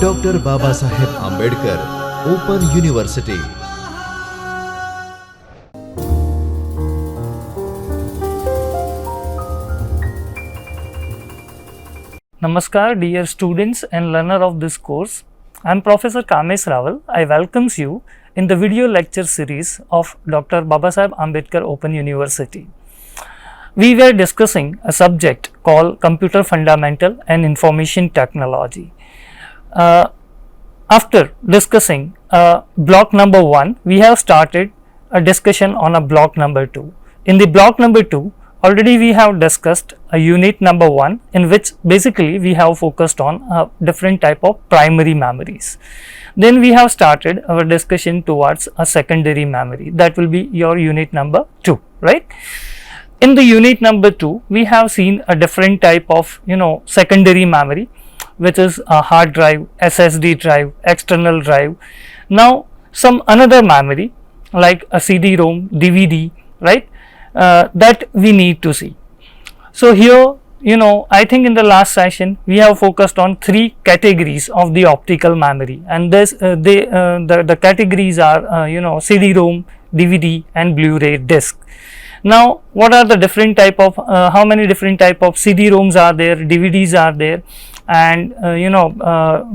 Doctor Babasaheb Ambedkar open university. Namaskar dear students and learner of this course. I am Professor Kamesh Rawal. I welcomes you in the video lecture series of Dr. Babasaheb Ambedkar Open University. We were discussing a subject called Computer Fundamental and Information Technology. After discussing block number 1, we have started a discussion on a block number 2. In the block number 2, already we have discussed a unit number 1, in which basically we have focused on a different type of primary memories. Then we have started our discussion towards a secondary memory, that will be your unit number 2, right? In the unit number 2, we have seen a different type of secondary memory, which is a hard drive, SSD drive, external drive. Now some another memory like a CD-ROM, DVD, right? That we need to see. So here, I think in the last session we have focused on 3 categories of the optical memory, and this the categories are CD-ROM, DVD and Blu-ray disc. Now what are the different type of how many different type of CD-ROMs are there, DVDs are there, and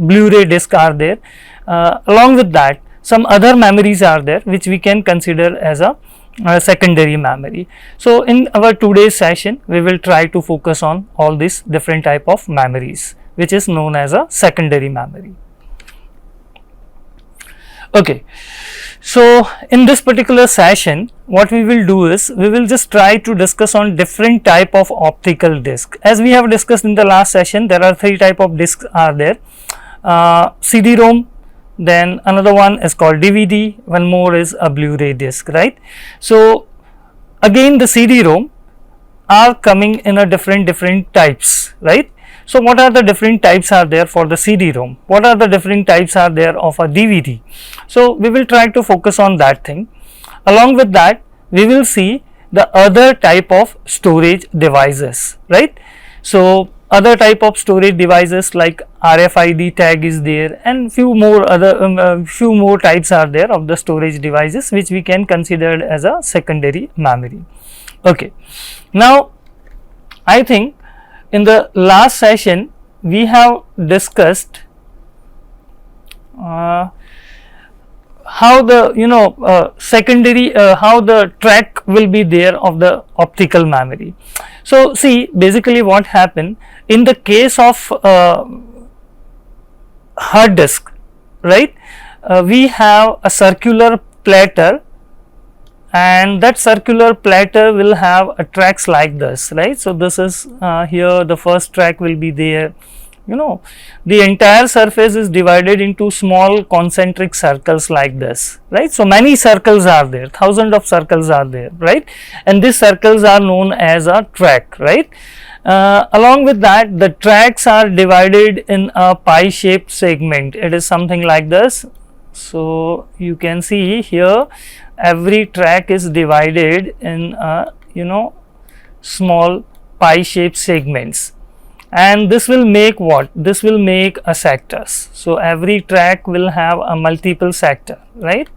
Blu-ray disc are there. Along with that, some other memories are there which we can consider as a secondary memory. So in our today's session we will try to focus on all these different type of memories, which is known as a secondary memory. Okay, so in this particular session what we will do is we will just try to discuss on different type of optical disc. As we have discussed in the last session, there are 3 type of discs are there, CD-ROM, then another one is called DVD, one more is a Blu-ray disc, right? So again the CD-ROM are coming in a different types, right? So what are the different types are there for the CD-ROM? What are the different types are there of a DVD? So we will try to focus on that thing. Along with that, we will see the other type of storage devices, right? So other type of storage devices like RFID tag is there, and few more other few more types are there of the storage devices which we can consider as a secondary memory. Okay, now I think in the last session we have discussed how the secondary how the track will be there of the optical memory. So see, basically what happened in the case of hard disk, right? We have a circular platter, and that circular platter will have a tracks like this, right? So this is here the first track will be there. The entire surface is divided into small concentric circles like this, right? So many circles are there, thousands of circles are there, right? And these circles are known as a track, right? Along with that, the tracks are divided in a pie shaped segment. It is something like this. So you can see here every track is divided in small pie shaped segments, and this will make what? This will make a sectors. So every track will have a multiple sector, right?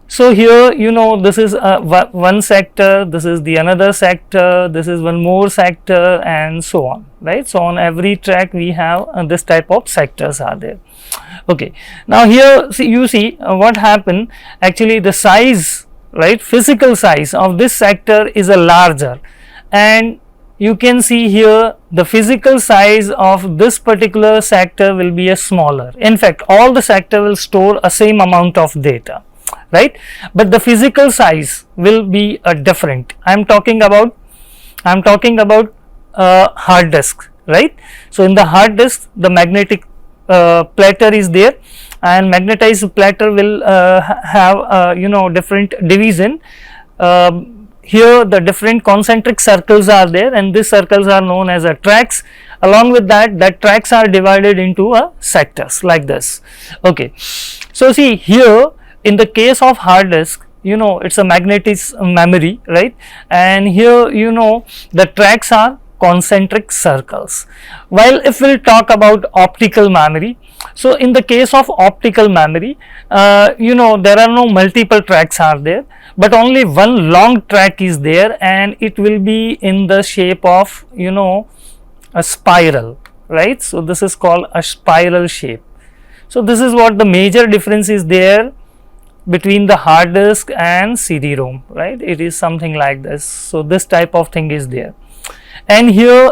So here this is one sector, this is the another sector, this is one more sector, and so on, right? So on every track we have this type of sectors are there. Okay, now here you see what happened. Actually the size, right, physical size of this sector is a larger, and you can see here the physical size of this particular sector will be a smaller. In fact, all the sector will store a same amount of data, right? But the physical size will be different. I am talking about hard disk, right? So in the hard disk the magnetic platter is there, and magnetized platter will have different division. Here the different concentric circles are there, and these circles are known as a tracks. Along with that tracks are divided into sectors like this. Okay, so see here in the case of hard disk, it's a magnetic memory, right? And here the tracks are concentric circles. While if we'll talk about optical memory, so in the case of optical memory, there are no multiple tracks are there, but only one long track is there, and it will be in the shape of a spiral, right? So this is called a spiral shape. So this is what the major difference is there between the hard disk and CD-ROM, right? It is something like this. So this type of thing is there, and here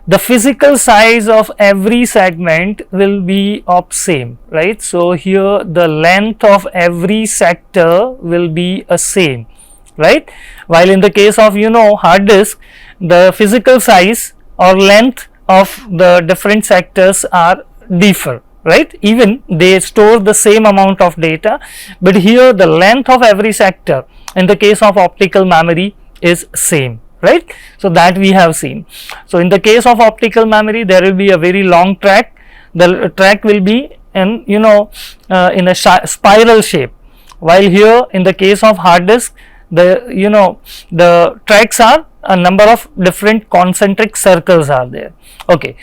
the physical size of every segment will be of same, right? So here the length of every sector will be a same, right? While in the case of hard disk, the physical size or length of the different sectors are differ, right? Even they store the same amount of data, but here the length of every sector in the case of optical memory is same, right? So that we have seen. So in the case of optical memory, there will be a very long track. The track will be in in a spiral shape, while here in the case of hard disk, the tracks are a number of different concentric circles are there. Okay,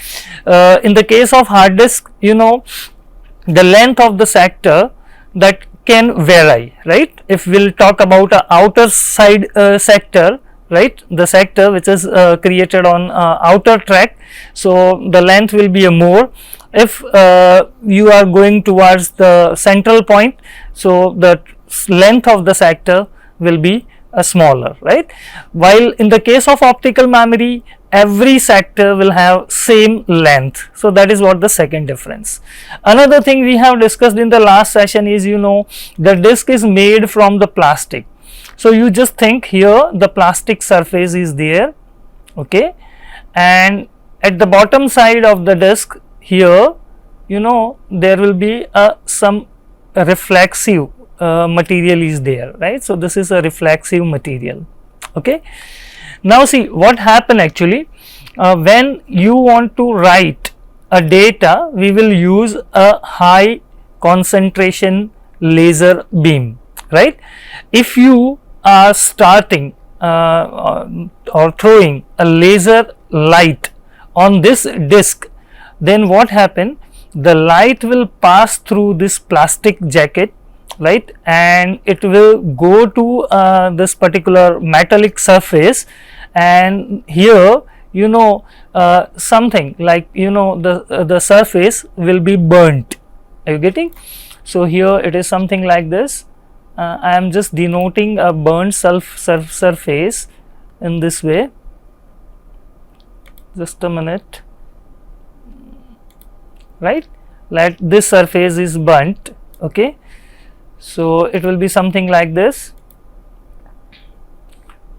in the case of hard disk, the length of the sector that can vary, right? If we'll talk about a outer side sector, right, the sector which is created on outer track, so the length will be a more. If you are going towards the central point, so the length of the sector will be a smaller, right? While in the case of optical memory, every sector will have same length. So that is what the second difference. Another thing we have discussed in the last session is the disk is made from the plastic. So you just think here the plastic surface is there, okay, and at the bottom side of the disk here, there will be some reflexive material is there, right? So this is a reflexive material, okay. Now see what happen actually, when you want to write a data, we will use a high concentration laser beam, right? If you are starting or throwing a laser light on this disk, then what happen, the light will pass through this plastic jacket, right, and it will go to this particular metallic surface, and here something like the surface will be burnt. Are you getting? So here it is something like this. I am just denoting a burnt surface in this way. Just a minute, right? Like this surface is burnt, okay. So it will be something like this.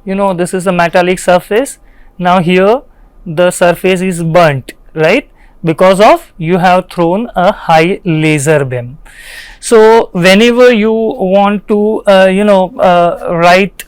This is a metallic surface. Now here the surface is burnt, right, because of you have thrown a high laser beam. So whenever you want to write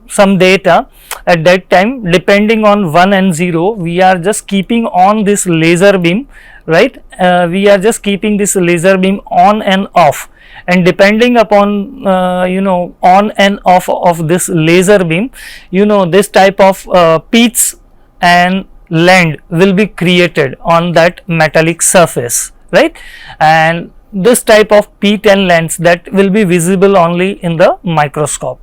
some data, at that time, depending on 1 and 0, we are just keeping on this laser beam, right? We are just keeping this laser beam on and off, and depending upon on and off of this laser beam, this type of peaks and land will be created on that metallic surface, right? And this type of peak and lens that will be visible only in the microscope,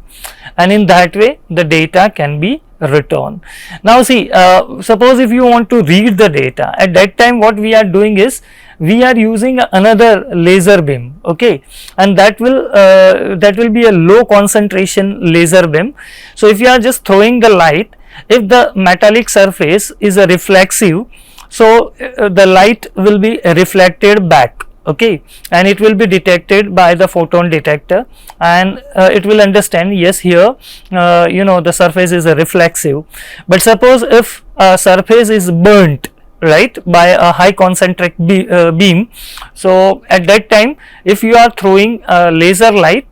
and in that way the data can be returned. Now see, suppose if you want to read the data, at that time what we are doing is we are using another laser beam, okay, and that will be a low concentration laser beam. So if you are just throwing the light, if the metallic surface is a reflexive, so the light will be reflected back, okay, and it will be detected by the photon detector, and it will understand, yes, here the surface is a reflexive. But suppose if a surface is burnt, right, by a high concentric beam, so at that time if you are throwing a laser light,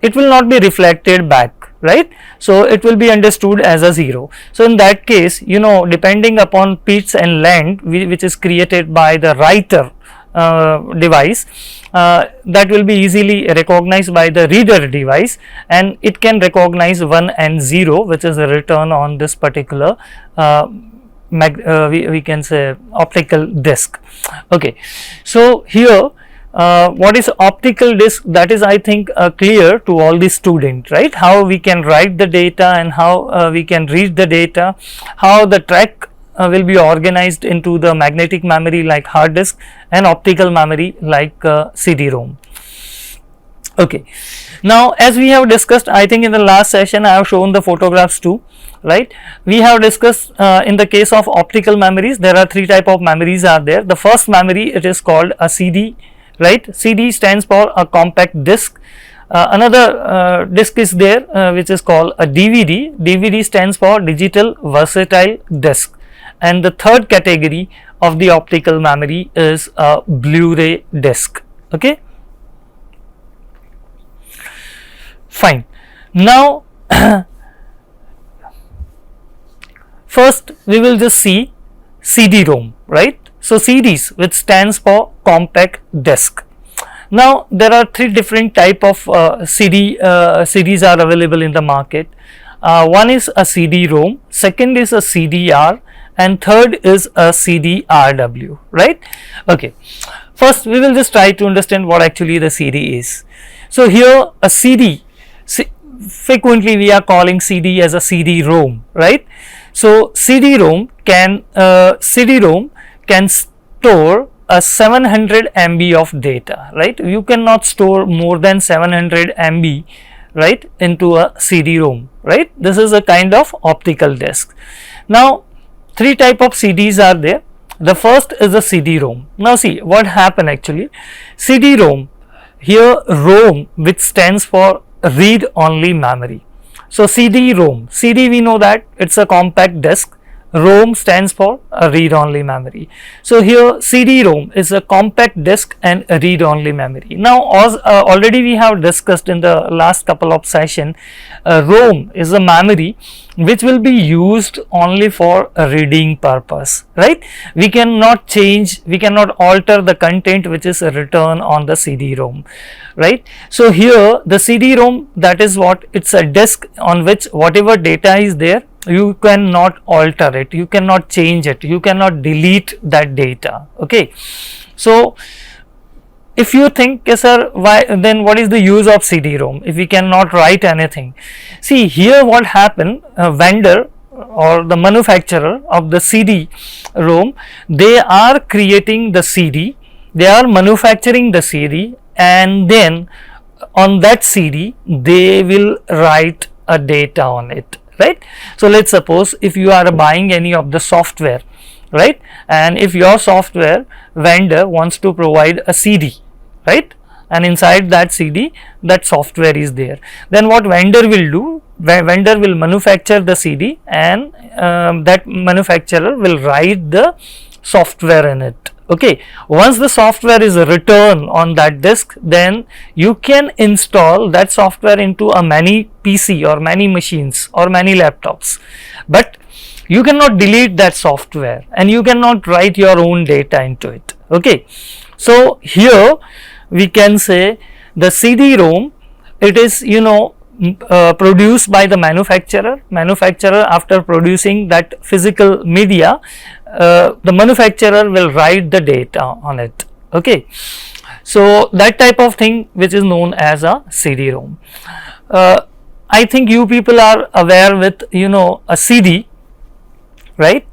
it will not be reflected back, right? So it will be understood as a 0. So in that case, depending upon pitch and length which is created by the writer device, that will be easily recognized by the reader device, and it can recognize 1 and 0, which is a return on this particular we can say optical disc. Okay, so here what is optical disc, that is I think clear to all the students, right? How we can write the data and how we can read the data, how the track will be organized into the magnetic memory like hard disk and optical memory like CD-ROM. Okay, now as we have discussed, I think in the last session I have shown the photographs too, right? We have discussed in the case of optical memories, there are three type of memories are there. The first memory, it is called a CD, right? CD stands for a compact disc. Another disc is there which is called a DVD. DVD stands for digital versatile disc. And the third category of the optical memory is a Blu-ray disc. Okay, fine. Now first we will just see CD-ROM, right? So CDs, which stands for compact disc. Now there are three different type of CDs are available in the market. One is a CD-ROM, second is a CDR, and third is a CDRW, right? Okay, first we will just try to understand what actually the CD is. So here a CD, frequently we are calling CD as a CD-ROM, right? So CD-ROM can store a 700 MB of data, right? You cannot store more than 700 MB, right, into a CD-ROM, right? This is a kind of optical disc. Now three type of CDs are there. The first is a CD-ROM. Now see what happened actually. CD-ROM, here ROM, which stands for read only memory. So CD-ROM, CD we know that it's a compact disc, ROM stands for a read only memory. So here CD-ROM is a compact disc and a read only memory. Now as already we have discussed in the last couple of session, ROM is a memory which will be used only for a reading purpose, right? We cannot change, we cannot alter the content which is written on the CD-ROM, right? So here the CD-ROM, that is what, it's a disk on which whatever data is there, you cannot alter it, you cannot change it, you cannot delete that data. Okay, so if you think, yes sir, why then what is the use of CD-ROM if we cannot write anything? See here what happened, vendor or the manufacturer of the CD-ROM, they are creating the CD, they are manufacturing the CD, and then on that CD they will write a data on it, right? So let's suppose if you are buying any of the software, right, and if your software vendor wants to provide a CD, right, and inside that CD that software is there, then what vendor will do, vendor will manufacture the CD, and that manufacturer will write the software in it. Okay, once the software is written on that disk, then you can install that software into a many PC or many machines or many laptops, but you cannot delete that software and you cannot write your own data into it. Okay, so here we can say the CD-ROM, it is, you know, produced by the manufacturer after producing that physical media, the manufacturer will write the data on it. Okay, so that type of thing which is known as a CD-ROM. I think you people are aware with, you know, a CD, right,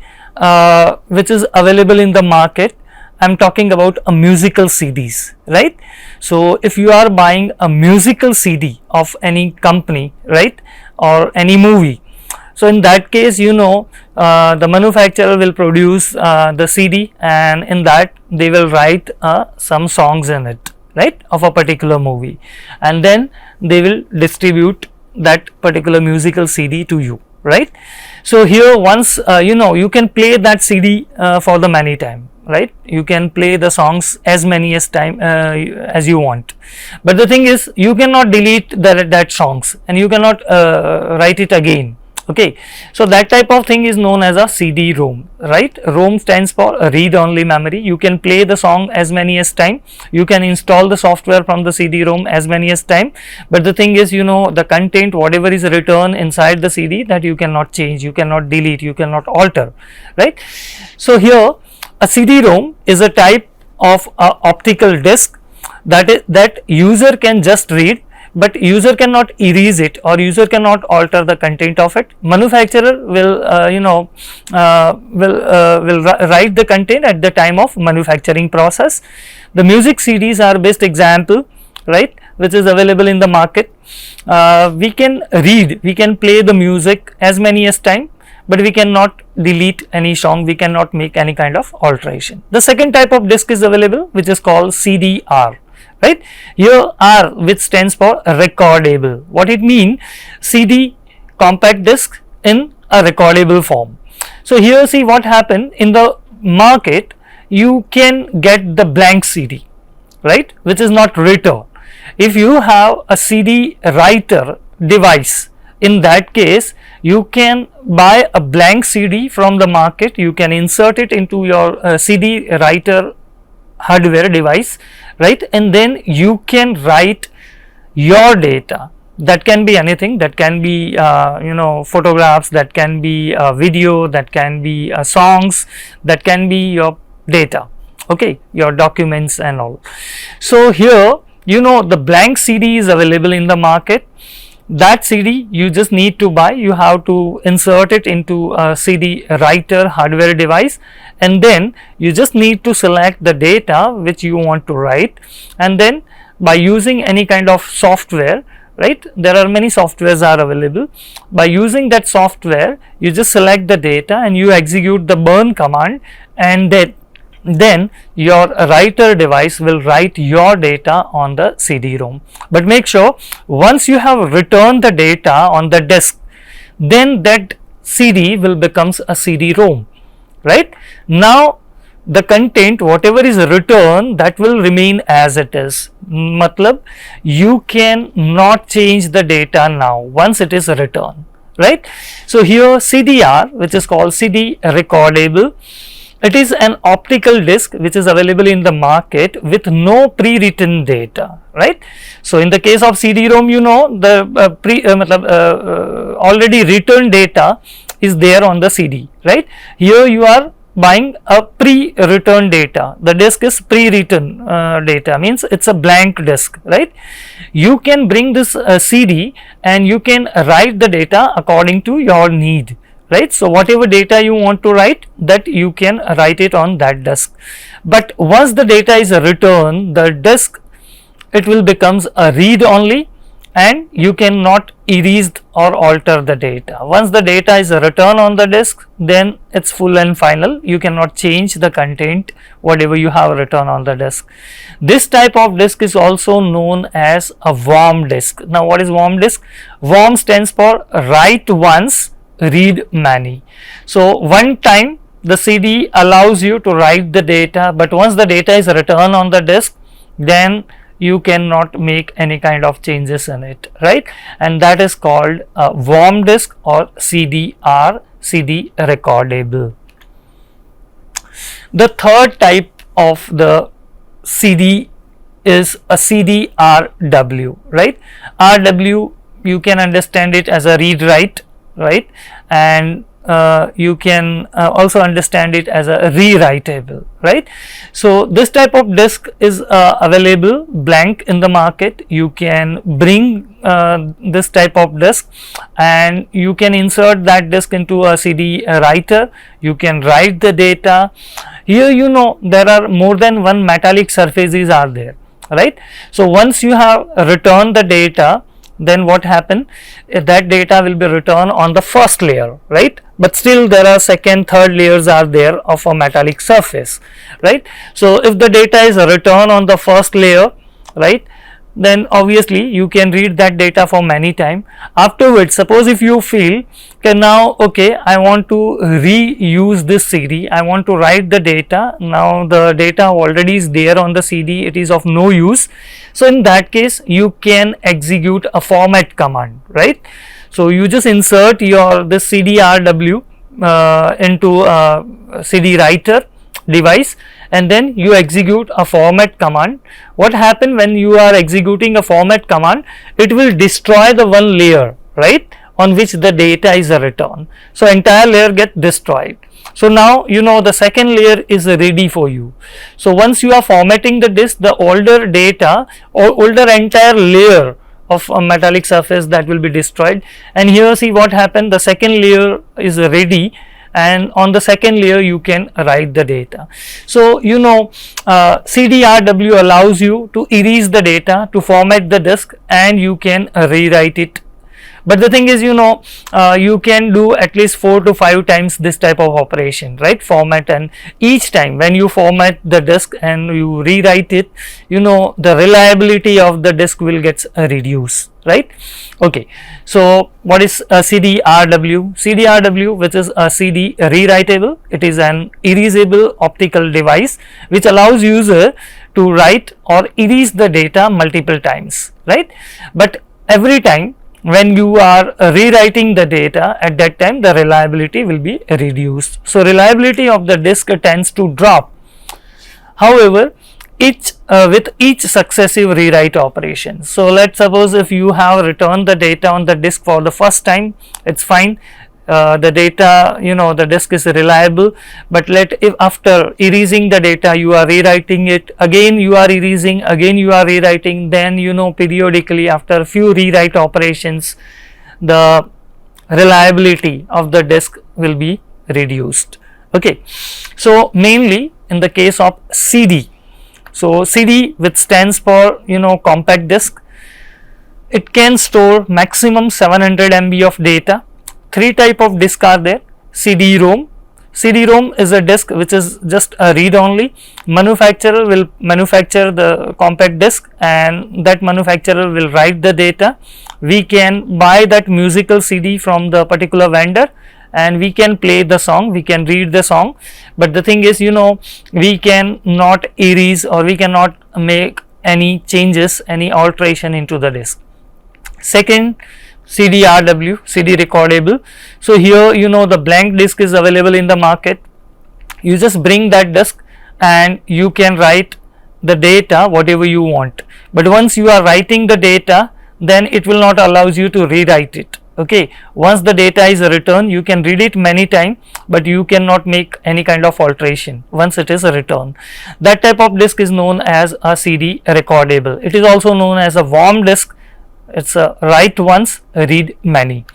which is available in the market. I'm talking about a musical CDs, right? So if you are buying a musical CD of any company, right, or any movie, so in that case, you know, the manufacturer will produce the CD, and in that they will write some songs in it, right, of a particular movie, and then they will distribute that particular musical CD to you, right? So here once you know, you can play that CD for the many time, right? You can play the songs as many as time as you want, but the thing is you cannot delete that songs and you cannot write it again, Okay, so that type of thing is known as a CD-ROM, right? ROM stands for read-only memory. You can play the song as many as time, you can install the software from the CD-ROM as many as time, but the thing is, the content, whatever is written inside the CD, that you cannot change, you cannot delete, you cannot alter, right? So here a CD-ROM is a type of optical disc that user can just read, but user cannot erase it, or user cannot alter the content of it. Manufacturer will write the content at the time of manufacturing process. The music CDs are best example, right, which is available in the market. We can read, we can play the music as many as time, but we cannot delete any song, we cannot make any kind of alteration. The second type of disc is available, which is called CD-R. Right, here R, which stands for recordable. What it means? CD, compact disc in a recordable form. So here see what happened in the market. You can get the blank CD, right, which is not written. If you have a CD writer device, in that case you can buy a blank CD from the market. You can insert it into your CD writer hardware device, right, and then you can write your data. That can be anything, that can be photographs, that can be video, that can be songs, that can be your data, okay, your documents and all. So here the blank CD is available in the market. That CD you just need to buy, you have to insert it into a CD writer hardware device, and then you just need to select the data which you want to write, and then by using any kind of software, right, there are many softwares are available. By using that software, you just select the data and you execute the burn command, and then your writer device will write your data on the CD-ROM. But make sure once you have returned the data on the disk, then that CD will becomes a CD-ROM, right? Now the content, whatever is returned, that will remain as it is. Matlab, you can not change the data now once it is returned, right? So here CD-R, which is called CD recordable, it is an optical disc which is available in the market with no pre-written data, right? So in the case of CD-ROM, the already written data is there on the CD, right? Here you are buying a pre-written data. The disk is pre-written data, means it's a blank disk, right? You can bring this CD and you can write the data according to your need, right? So whatever data you want to write, that you can write it on that disk. But once the data is returned, the disk, it will becomes a read only, and you cannot erase or alter the data. Once the data is returned on the disk, then it's full and final. You cannot change the content whatever you have written on the disk. This type of disk is also known as a warm disk. Now what is warm disk? Warm stands for write once, read many. So one time the CD allows you to write the data, but once the data is returned on the disk, then you cannot make any kind of changes in it, right? And that is called a warm disk or CD-R, CD recordable. The third type of the CD is a CD-RW, right? RW, you can understand it as a read write, right? And you can also understand it as a rewritable, right? So this type of disk is available blank in the market. You can bring this type of disk and you can insert that disk into a CD writer. You can write the data. Here there are more than one metallic surfaces are there, right? So once you have returned the data, then what happen? That data will be returned on the first layer, right? But still there are second, third layers are there of a metallic surface, right? So if the data is returned on the first layer, right, then obviously you can read that data for many time. Afterwards, suppose if you feel okay, now okay, I want to reuse this CD, I want to write the data, now the data already is there on the CD, it is of no use. So in that case you can execute a format command, right? So you just insert your this CD-RW into a CD writer device, and then you execute a format command. What happen when you are executing a format command? It will destroy the one layer, right, on which the data is written. So entire layer get destroyed. So now you know the second layer is ready for you. So once you are formatting the disk, the older data or older entire layer of a metallic surface that will be destroyed. And here see what happened, the second layer is ready, and on the second layer you can write the data. So you know CD-RW allows you to erase the data, to format the disk, and you can rewrite it. But the thing is, you know, you can do at least 4 to 5 times this type of operation, right, format, and each time when you format the disk and you rewrite it, you know, the reliability of the disk will get reduced, right. Okay, so what is CD-RW? CD-RW, which is a CD rewritable, it is an erasable optical device which allows user to write or erase the data multiple times, right. But every time when you are rewriting the data, at that time the reliability will be reduced. So reliability of the disk tends to drop. However, with each successive rewrite operation. So let's suppose if you have returned the data on the disk for the first time, it's fine. The data, you know, the disk is reliable, but if after erasing the data you are rewriting it, again you are erasing, again you are rewriting, then you know periodically after a few rewrite operations the reliability of the disk will be reduced. Okay, so mainly in the case of CD, so CD, which stands for, you know, compact disk, it can store maximum 700 MB of data. 3 type of disk are there. CD-ROM. CD-ROM is a disk which is just a read only. Manufacturer will manufacture the compact disk, and that manufacturer will write the data. We can buy that musical CD from the particular vendor, and we can play the song, we can read the song. But the thing is, you know, we can not erase or we cannot make any changes, any alteration into the disk. Second, CD-RW, CD recordable. So here, you know, the blank disk is available in the market. You just bring that disk and you can write the data whatever you want. But once you are writing the data, then it will not allow you to rewrite it. Okay, once the data is returned, you can read it many times, but you cannot make any kind of alteration once it is returned. That type of disk is known as a CD recordable. It is also known as a warm disk. It's a write once, read many.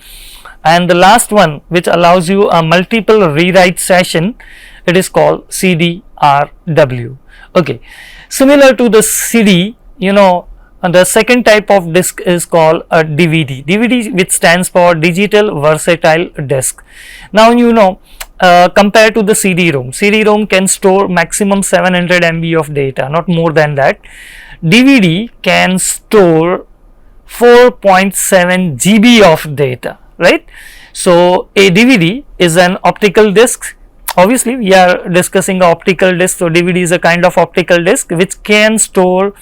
And the last one, which allows you a multiple rewrite session, it is called CD-RW. Okay, similar to the CD, you know, the second type of disk is called a DVD. DVD, which stands for digital versatile disk. Now you know, compared to the CD-ROM, CD-ROM can store maximum 700 MB of data, not more than that. DVD can store 4.7 GB of data, right? So a DVD is an optical disk. Obviously we are discussing optical disk, so DVD is a kind of optical disk which can store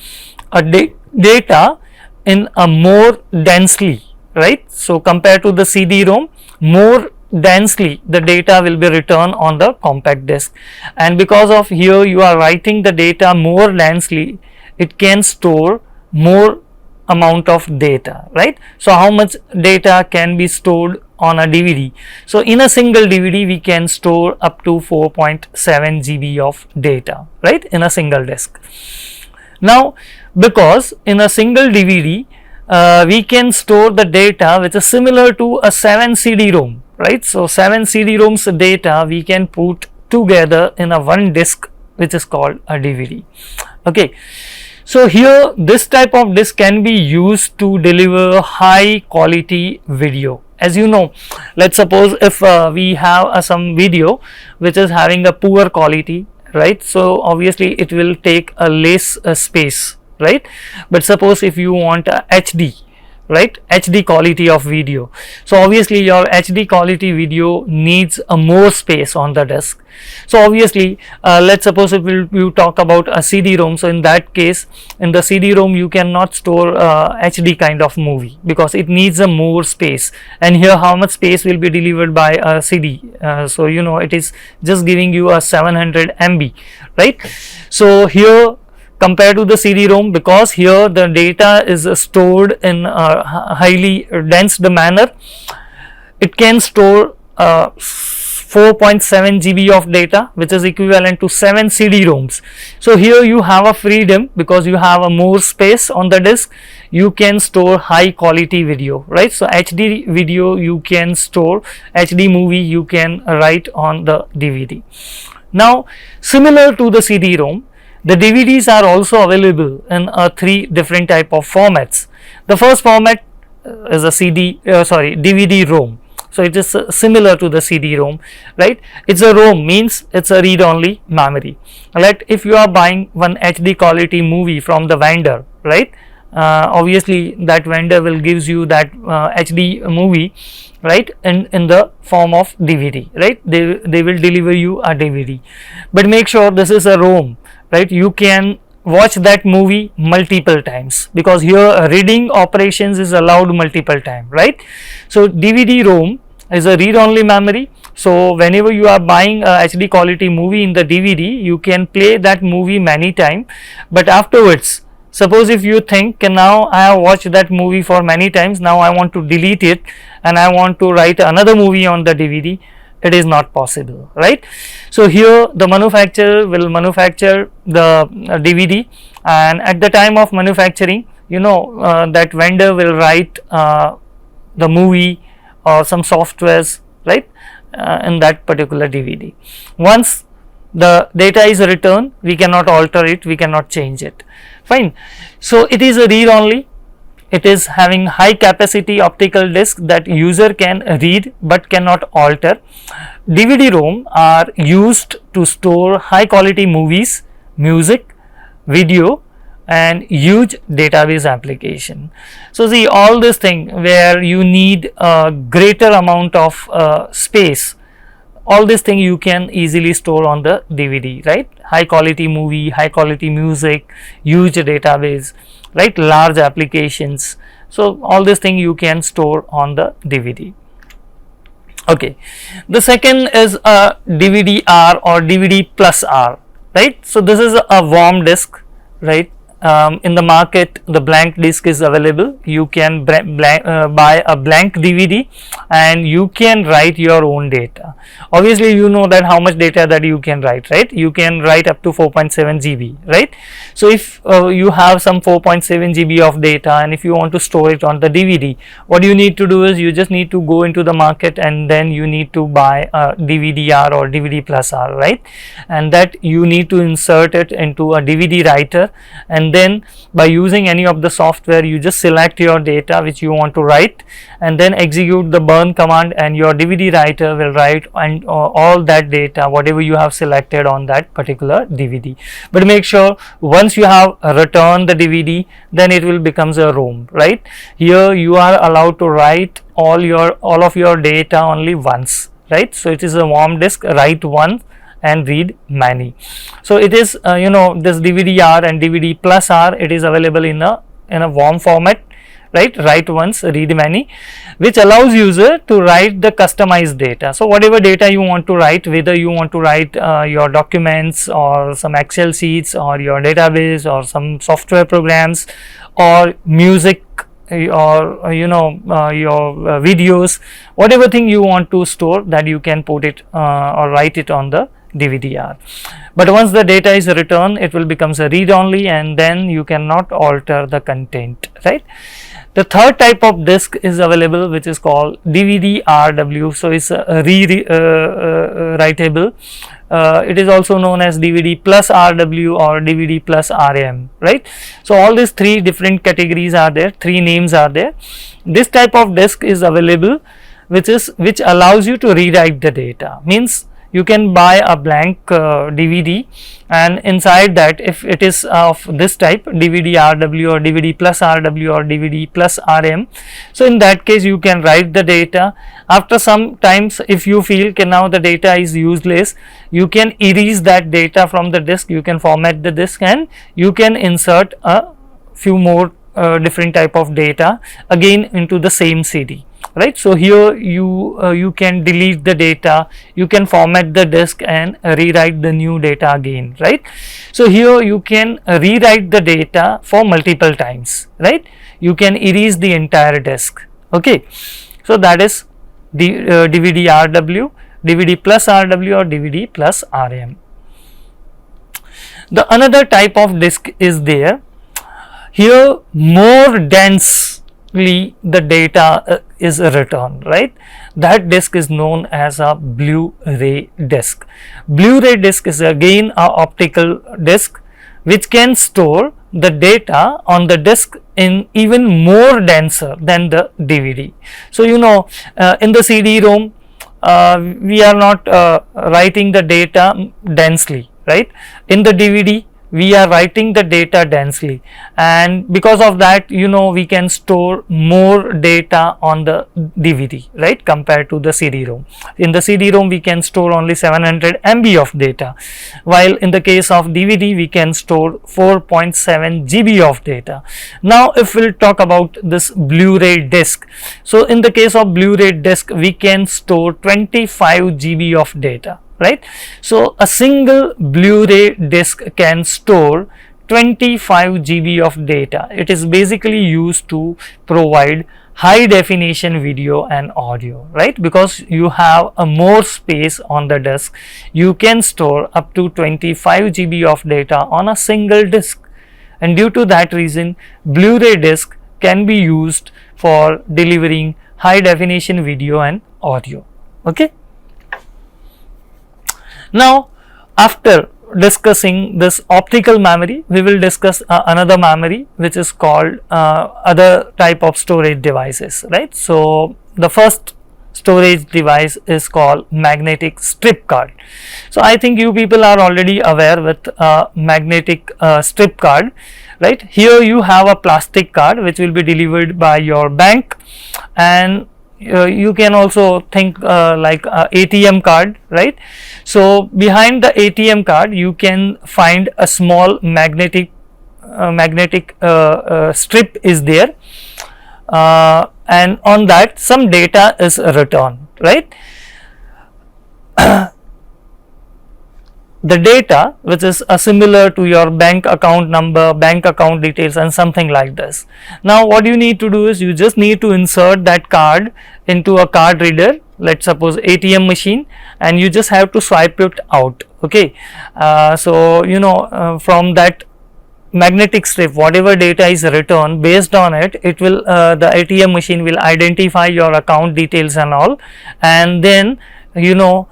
a data in a more densely, right? So compared to the CD-ROM, more densely the data will be written on the compact disk, and because of here you are writing the data more densely, it can store more amount of data, right? So how much data can be stored on a DVD? So in a single DVD we can store up to 4.7 GB of data, right, in a single disk. Now because in a single DVD we can store the data which is similar to a 7 CD-ROM, right? So 7 CD-ROMs data we can put together in a one disk which is called a DVD. Okay, so here this type of disk can be used to deliver high quality video. As you know, let's suppose if we have some video which is having a poor quality, right? So obviously it will take a less space, right? But suppose if you want a HD right? HD quality of video. So obviously your HD quality video needs a more space on the disk. So obviously let's suppose if you talk about a CD-ROM, so in that case in the CD-ROM you cannot store HD kind of movie because it needs a more space, and here how much space will be delivered by a CD, so you know it is just giving you a 700 MB, right? So here compared to the CD-ROM, because here the data is stored in a highly dense manner, it can store 4.7 GB of data, which is equivalent to 7 CD-ROMs. So here you have a freedom because you have a more space on the disk. You can store high quality video, right? So HD video you can store, HD movie you can write on the DVD. Now similar to the CD-ROM, the DVDs are also available in 3 different type of formats. The first format is a DVD-ROM. So it is similar to the CD-ROM, right? It's a ROM, means it's a read-only memory. Right? If you are buying one HD quality movie from the vendor, right? Obviously that vendor will gives you that HD movie, right, in the form of DVD, right? They will deliver you a DVD, but make sure this is a ROM, right? You can watch that movie multiple times because here reading operations is allowed multiple times, right? So DVD-ROM is a read-only memory. So whenever you are buying a HD quality movie in the DVD, you can play that movie many times, but afterwards, suppose if you think now I have watched that movie for many times, now I want to delete it and I want to write another movie on the DVD, it is not possible, right? So here the manufacturer will manufacture the DVD, and at the time of manufacturing, you know, that vendor will write the movie or some softwares, right, in that particular DVD. Once the data is returned, we cannot alter it, we cannot change it. Fine. So it is a read only. It is having high capacity optical disk that user can read but cannot alter. DVD-ROM are used to store high quality movies, music, video and huge database application. So see, all this thing where you need a greater amount of space, all this thing you can easily store on the DVD, right? High quality movie, high quality music, huge database, right? Large applications. So all this thing you can store on the DVD. Okay, the second is a DVD-R or DVD plus R, right? So this is a warm disk, right? In the market the blank disk is available. You can buy a blank DVD and you can write your own data. Obviously you know that how much data that you can write, right? You can write up to 4.7 GB, right? So if you have some 4.7 GB of data and if you want to store it on the DVD, what you need to do is you just need to go into the market and then you need to buy a DVD-R or DVD plus R, right? And that you need to insert it into a DVD writer, and then by using any of the software you just select your data which you want to write and then execute the burn command, and your DVD writer will write and all that data whatever you have selected on that particular DVD. But make sure once you have returned the DVD, then it will becomes a ROM, right? Here you are allowed to write all of your data only once, right? So it is a warm disk, write once and read many. So it is you know, this DVD-R and DVD plus R, it is available in a warm format, right? Write once, read many, which allows user to write the customized data. So whatever data you want to write, whether you want to write your documents or some Excel sheets or your database or some software programs or music or you know your videos, whatever thing you want to store, that you can put it or write it on the DVD-R. But once the data is returned, it will becomes a read only and then you cannot alter the content, right? The third type of disk is available which is called DVD-RW. So it's a writable. It is also known as DVD plus RW or DVD plus RM, right? So all these 3 different categories are there, 3 names are there. This type of disk is available which allows you to rewrite the data, means you can buy a blank DVD, and inside that, if it is of this type, DVD RW or DVD plus RW or DVD plus RM, so in that case you can write the data. After some times, if you feel now the data is useless, you can erase that data from the disk, you can format the disk, and you can insert a few more different type of data again into the same CD, right. So here you can delete the data, you can format the disk and rewrite the new data again, right. So here you can rewrite the data for multiple times, right. You can erase the entire disk. Okay, so that is the DVD RW, DVD plus RW or DVD plus RM. The another type of disk is there. Here more densely the data is written, right. That disk is known as a Blu-ray disk. Blu-ray disk is again a optical disk which can store the data on the disk in even more denser than the DVD. So you know, in the CD-ROM we are not writing the data densely, right. In the DVD we are writing the data densely, and because of that, you know, we can store more data on the DVD, right, compared to the CD-ROM. In the CD-ROM we can store only 700 MB of data, while in the case of DVD we can store 4.7 GB of data. Now if we'll talk about this Blu-ray disc, so in the case of Blu-ray disc we can store 25 GB of data, right. So a single Blu-ray disc can store 25 GB of data. It is basically used to provide high definition video and audio, right, because you have a more space on the disk. You can store up to 25 GB of data on a single disk, and due to that reason Blu-ray disc can be used for delivering high definition video and audio. Okay. Now after discussing this optical memory, we will discuss another memory which is called other type of storage devices, right. So the first storage device is called magnetic strip card. So I think you people are already aware with magnetic strip card, right. Here you have a plastic card which will be delivered by your bank, and you can also think like a ATM card, right. So behind the ATM card you can find a small magnetic strip is there, and on that some data is written, right. The data which is similar to your bank account number, bank account details and something like this. Now what you need to do is you just need to insert that card into a card reader, let's suppose ATM machine, and you just have to swipe it out. Okay, so you know, from that magnetic strip whatever data is written, based on it, it will the ATM machine will identify your account details and all, and then you know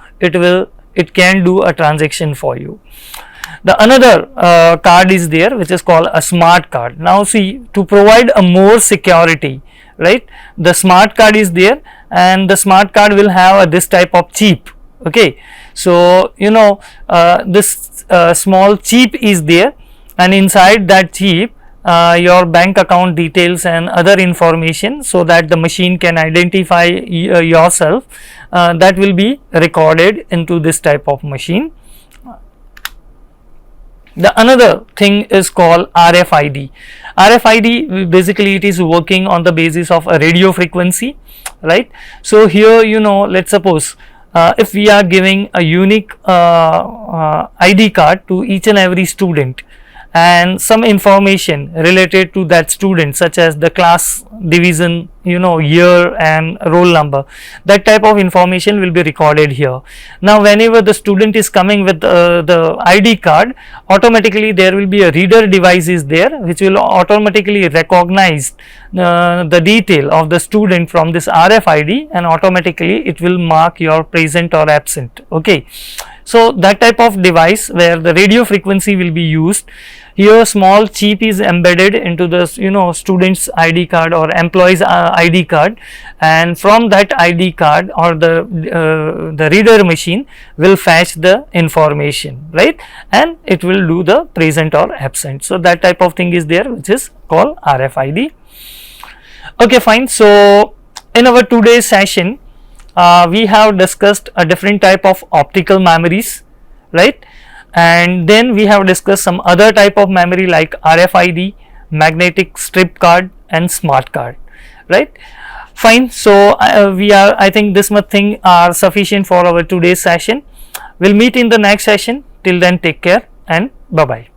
it can do a transaction for you. The another card is there which is called a smart card. Now see, to provide a more security, right, the smart card is there, and the smart card will have this type of chip. Okay, so you know, this small chip is there, and inside that chip your bank account details and other information, so that the machine can identify yourself, that will be recorded into this type of machine. The another thing is called RFID. RFID basically it is working on the basis of a radio frequency, right. So here you know, let's suppose if we are giving a unique ID card to each and every student, and some information related to that student such as the class, division, you know, year and roll number, that type of information will be recorded here. Now whenever the student is coming with the ID card, automatically there will be a reader device is there which will automatically recognize the detail of the student from this RFID, and automatically it will mark your present or absent. Okay, So that type of device where the radio frequency will be used. Here small chip is embedded into the student's ID card or employee's ID card, and from that ID card or the reader machine will fetch the information, right, and it will do the present or absent. So that type of thing is there, which is called RFID. Okay, fine. So in our today's session we have discussed a different type of optical memories, right, and then we have discussed some other type of memory like RFID, magnetic strip card and smart card, right. Fine. So I think this much thing are sufficient for our today's session. We'll meet in the next session. Till then, take care and bye bye.